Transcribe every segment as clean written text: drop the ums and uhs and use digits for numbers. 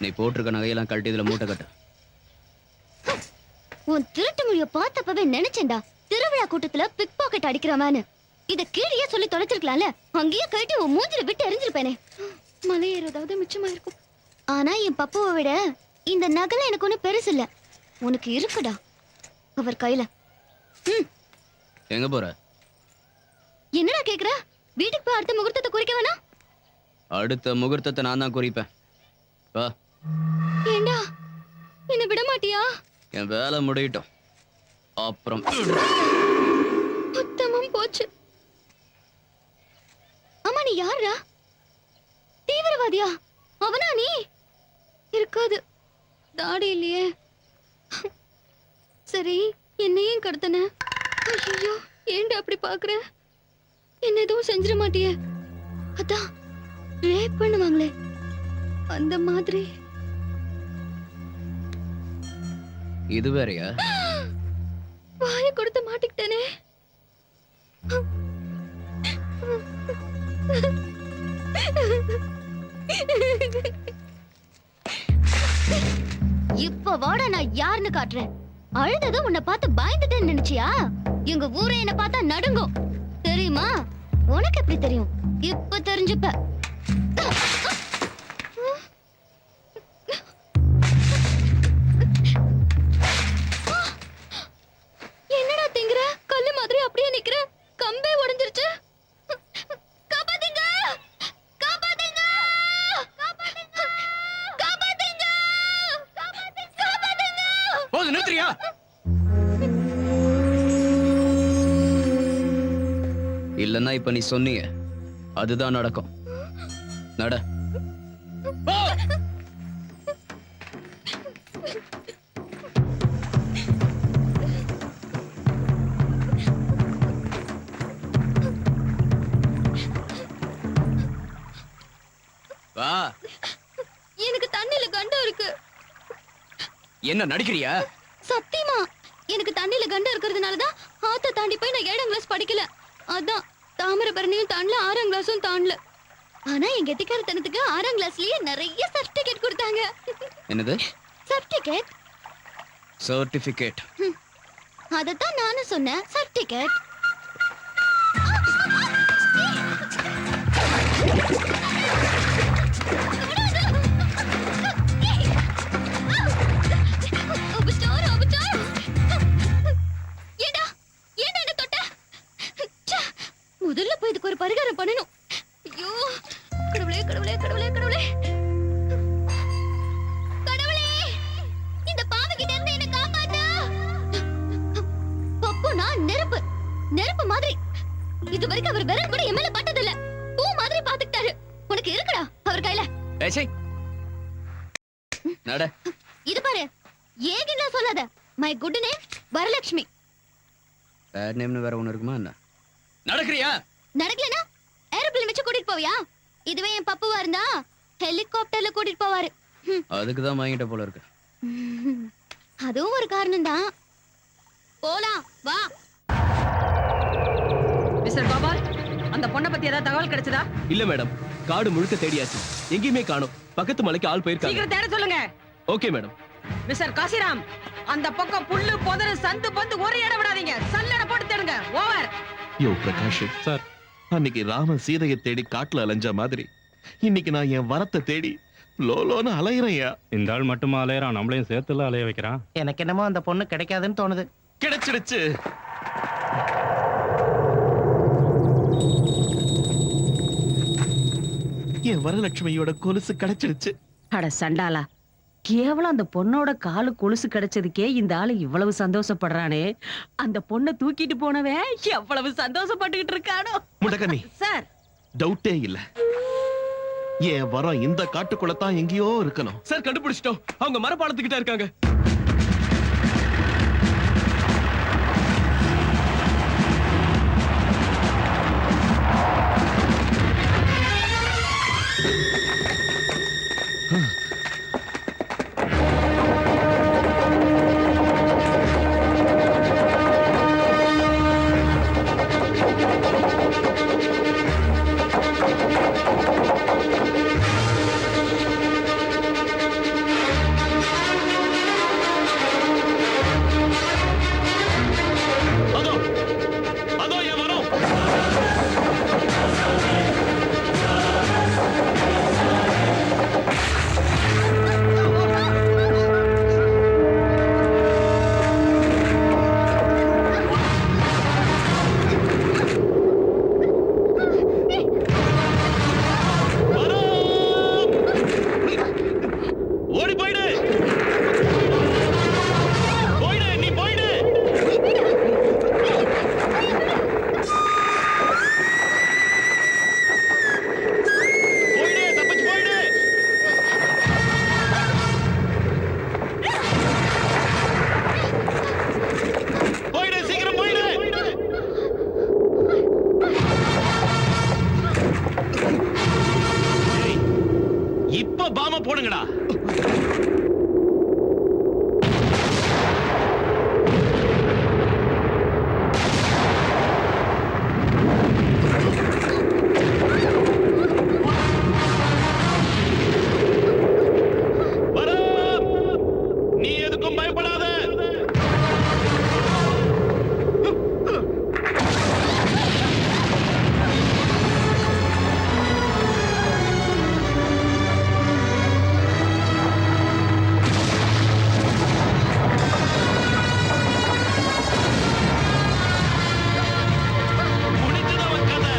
நீ போட்டிருக்க நகையெல்லாம் கழட்டி இதுல மூட்டை கட்டு. உன் திருட்டு மொழிய பார்த்தப்பவே நினைச்சேன்டா திருவிழா கூட்டத்துல பிக் பாக்கெட் அடிக்கிறவனு. இத கீழே சொல்லி தொலைச்சிருக்கலாம்ல. அங்கேயே கழட்டி உன் மூஞ்சில விட்டு எரிஞ்சிருப்பேனே. மலை ஏறதாவது மிச்சமா இருக்கும். ஆனா என் பப்புவை விட இந்த நகல எனக்கு ஒண்ணு பெருசு இல்ல. உனக்கு இருக்குடா அவர் கையில. எங்க போற? என்னடா கேக்குற? வீட்டுக்கு போய் அடுத்த முகூர்த்தத்தை குறிக்க வேணா? அடுத்த முகூர்த்தத்தை நான் தான் குறிப்பேன். வா. ஏண்டா என்ன விட மாட்டியா? என் வேலை முடியட்டும், அப்புறம் உத்தமம் போச்சு. அம்மா நீ யாரா? தீவிரவாதியா? அவனா நீ? இருக்காது, தாடி இல்லையே. சரி என்னையும் கடத்தன. ஐயோ ஏண்டா அப்படி பாக்குற? என்ன எதுவும் செஞ்சிட மாட்டியே? அதான் ரேப் பண்ணுவாங்களே அந்த மாதிரி. இது வேறயா? வாய கொடுத்து மாட்டிக்கிட்டேனே. இப்ப வாடா நான் யாருன்னு காட்டுறேன். அழுதது உன்னை பார்த்து பயந்துட்டேன்னு நினைச்சியா? எங்க ஊரே என்ன பார்த்தா நடுங்கும் தெரியுமா? உனக்கு எப்படி தெரியும்? இப்ப தெரிஞ்சுப்ப. என்னடா திங்குற? கல்லு மாதிரி அப்படியே நிக்கிற. கம்பே உடைஞ்சிருச்சு. காப்பாத்துங்க, காப்பாத்துங்க, காப்பாத்துங்க, காப்பாத்துங்க, காப்பாத்துங்க. போது நிறுத்துறியா? இல்லன்னா இப்ப நீ சொன்னீங்க அதுதான் நடக்கும். நட. வா. எனக்கு தண்ணில கண்டம் இருக்கு. என்ன நடிக்கிறியா? சத்தியமா எனக்கு தண்ணில கண்டம் இருக்கிறதுனாலதான் ஆத்த தாண்டி போய் நான் 7ஆம் கிளாஸ் படிக்கல. அதான் தாமிரபரணியும் தாண்டல, 6ஆம் கிளாஸும் தாண்டல. ஆனா எங்க கெட்டிக்காரத்தனத்துக்கு 6ஆம் கிளாஸ்லயே நிறைய சர்டிபிகேட் கொடுத்தாங்க. என்னது சர்டிபிகேட்? சர்டிபிகேட்? அதத்தான் நானும் சொன்னேன், சர்டிபிகேட். முதல்ல போய் இதுக்கு ஒரு பரிகாரம் பண்ணணும். ஐயோ கடவுளே கடவுளே கடவுளே கடவுளே கடவுளே, இந்த பாம்பு கிட்ட இருந்து என்ன காப்பாத்து. பப்புனா நெருப்பு, நெருப்பு மாதிரி. இது வரைக்கும் அவர் விரல் கூட என் மேல பட்டதில்ல. பூ மாதிரி பாத்துக்கிட்டாரு. உனக்கு இருக்குடா அவர் கையில. ஏய் நட. இது பாரு, ஏகினா சொல்லாத. My good name Varalakshmi. Bad நேம்னு வேற ஒண்ணு இருக்குமா என்ன? நடக்கறியா? நடக்கலனா ஏரோப்ளேன் வச்சு கூட்டிட்டு போவியா? இதுவே என் பப்புவா இருந்தா ஹெலிகாப்டர்ல கூட்டிட்டு போவாரு. அதுக்கு தான் வாங்கிட்ட போல இருக்கு. அதுவும் ஒரு காரணம் தான். போலாம் வா. மிஸ்டர் கோபால், அந்த பொண்ணை பத்தி ஏதாவது தகவல் கிடைச்சதா? இல்ல மேடம், காடு முழுக்க தேடியாச்சு, எங்கேயுமே காணோம். பக்கத்து மலைக்கு ஆள் போயிருக்காங்க. சீக்கிரம் தேட சொல்லுங்க. Okay madam. மிஸ்டர் காசிராம், அந்த பக்கம் புல்லு பொதரு சந்து பந்து ஒரு இடம் விடாதீங்க. சல்லடை போட்டு தேடுங்க. ஓவர். யோ பிரகாஷ் சார், அன்னைக்கு ராமன் சீதையை தேடி காட்டுல அலைஞ்ச மாதிரி இன்னைக்கு நான் என் வரத்தை தேடி லோலோன்னு அலையறையா. இந்த ஆள் மட்டுமா அலையறான், நம்மளையும் சேர்த்துல அலைய வைக்கிறான். எனக்கு என்னமோ அந்த பொண்ணு கிடைக்காதுன்னு தோணுது. கிடைச்சிடுச்சு. என் வரலட்சுமியோட கொலுசு கிடைச்சிடுச்சு. அட சண்டாலா, கேவலம் அந்த பொண்ணோட காலு கொலுசு கிடைச்சதுக்கே இந்த ஆளு இவ்வளவு சந்தோஷப்படுறானே. அந்த பொண்ணை தூக்கிட்டு போனவன் எவ்வளவு சந்தோஷப்பட்டுக்கிட்டு இருக்கானோ. முடக்கண்ணி சார், டவுட்டே இல்ல, என் வரம் இந்த காட்டுக்குள்ளதான் எங்கேயோ இருக்கணும். சார் கண்டுபிடிச்சிட்டோம், அவங்க மரப்பாலத்துக்கிட்ட இருக்காங்க. பண்ணுங்கடா. வரம், நீ எதுக்கும் பயப்படாத. முடிஞ்சது அவன் கதை.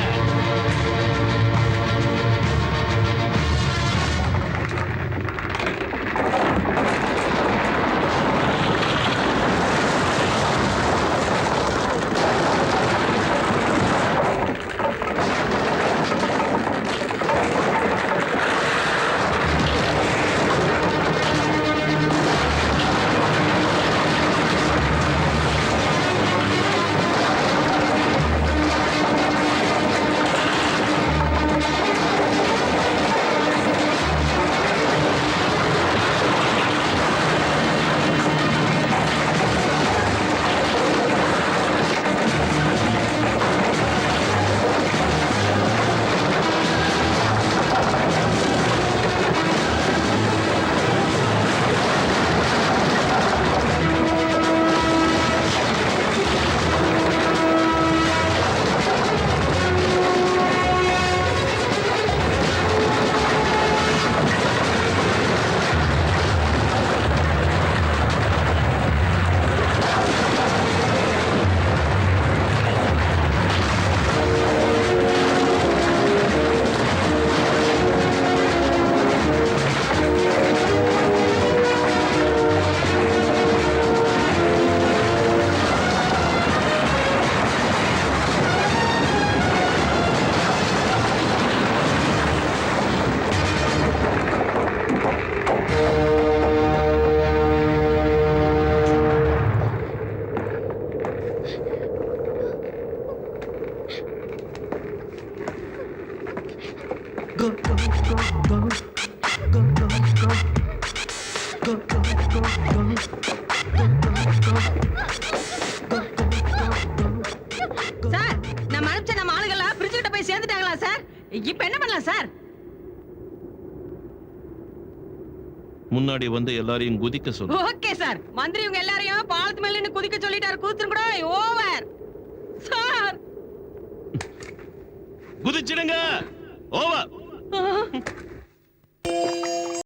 சார், நம்ம அனுப்பிச்ச நம்ம ஆளுங்கெல்லாம் பிரிட்ஜ் கிட்ட போய் சேர்ந்துட்டாங்களா சார்? இப்ப என்ன பண்ணலாம் சார்? முன்னாடி வந்து எல்லாரையும் குதிக்க சொல்லு. Okay sir. மந்திரி இவங்க எல்லாரையும் பாலத்து மேல நின்னு குதிக்க சொல்லிட்டாரு. குதிச்சுங்க கூட. ஓவர். சார், குதிச்சிடுங்க. ஓவர்.